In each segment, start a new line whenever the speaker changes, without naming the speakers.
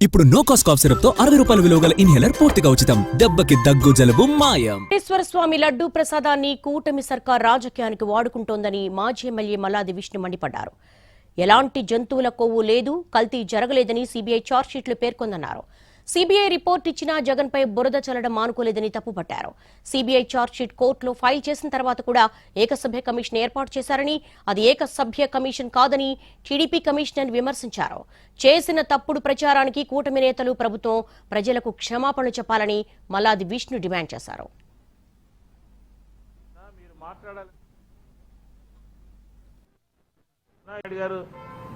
ఇప్పుడు no cost cough syrup తో 60 రూపాయల విలువ గల ఇన్హేలర్ పూర్తిగా ఉచితం. దెబ్బకి దగ్గు జలుబు మాయం.
వెంకటేశ్వర స్వామి లడ్డూ ప్రసాదాన్ని కూటమి సర్కార్ రాజకీయానికి వాడుకుంటోందని మాజీ ఎమ్మెల్యే మల్లాది విష్ణు మండిపడ్డారు. ఎలాంటి జంతువుల కొవ్వు లేదు, కల్తీ జరగలేదని సీబీఐ చార్జ్షీట్లు పేర్కొందన్నారు. సీబీఐ రిపోర్ట్ ఇచ్చినా జగన్పై బురద చల్లడం మానుకోలేదని తప్పుపట్టారు. సీబీఐ చార్జ్షీట్ కోర్టులో ఫైల్ చేసిన తర్వాత కూడా ఏకసభ్య కమిషన్ ఏర్పాటు చేశారని, అది ఏకసభ్య కమిషన్ కాదని టీడీపీ కమిషనర్ విమర్శించారు. చేసిన తప్పుడు ప్రచారానికి కూటమి నేతలు, ప్రభుత్వం ప్రజలకు క్షమాపణలు చెప్పాలని మల్లాది విష్ణు డిమాండ్ చేశారు.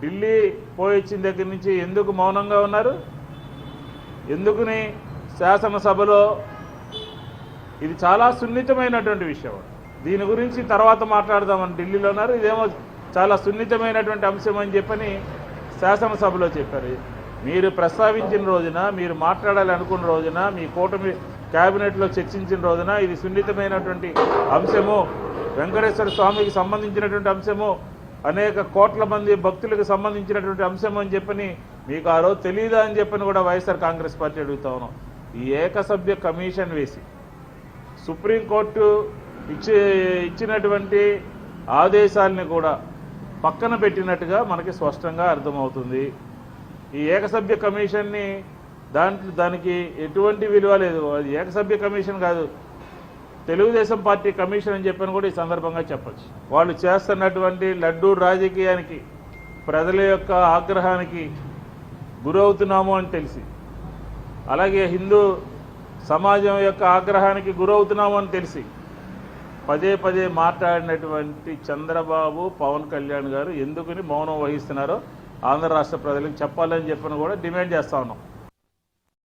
ఢిల్లీ పోయొచ్చిన దగ్గర నుంచి ఎందుకు మౌనంగా ఉన్నారు? ఎందుకుని శాసనసభలో ఇది చాలా సున్నితమైనటువంటి విషయం, దీని గురించి తర్వాత మాట్లాడదామని ఢిల్లీలో ఉన్నారు. ఇదేమో చాలా సున్నితమైనటువంటి అంశం అని చెప్పని శాసనసభలో చెప్పారు. మీరు ప్రస్తావించిన రోజున, మీరు మాట్లాడాలి అనుకున్న రోజున, మీ కూటమి క్యాబినెట్లో చర్చించిన రోజున ఇది సున్నితమైనటువంటి అంశము, వెంకటేశ్వర స్వామికి సంబంధించినటువంటి అంశము, అనేక కోట్ల మంది భక్తులకు సంబంధించినటువంటి అంశం అని చెప్పని మీకు ఆ రోజు తెలియదా అని చెప్పని కూడా వైఎస్ఆర్ కాంగ్రెస్ పార్టీ అడుగుతా ఉన్నాం. ఈ ఏకసభ్య కమిషన్ వేసి సుప్రీంకోర్టు ఇచ్చినటువంటి ఆదేశాలని కూడా పక్కన పెట్టినట్టుగా మనకి స్పష్టంగా అర్థమవుతుంది. ఈ ఏకసభ్య కమిషన్ని దానికి ఎటువంటి విలువ లేదు. అది ఏకసభ్య కమిషన్ కాదు, తెలుగుదేశం పార్టీ కమిషన్ అని చెప్పని కూడా ఈ సందర్భంగా చెప్పచ్చు. వాళ్ళు చేస్తున్నటువంటి లడ్డూ రాజకీయానికి, ప్రజల యొక్క ఆగ్రహానికి గురవుతున్నాము అని తెలిసి, అలాగే హిందూ సమాజం యొక్క ఆగ్రహానికి గురవుతున్నాము అని తెలిసి పదే పదే మాట్లాడినటువంటి చంద్రబాబు, పవన్ కళ్యాణ్ గారు ఎందుకని మౌనం వహిస్తున్నారో ఆంధ్ర రాష్ట్ర ప్రజలకు చెప్పాలని చెప్పని కూడా డిమాండ్ చేస్తా ఉన్నాం.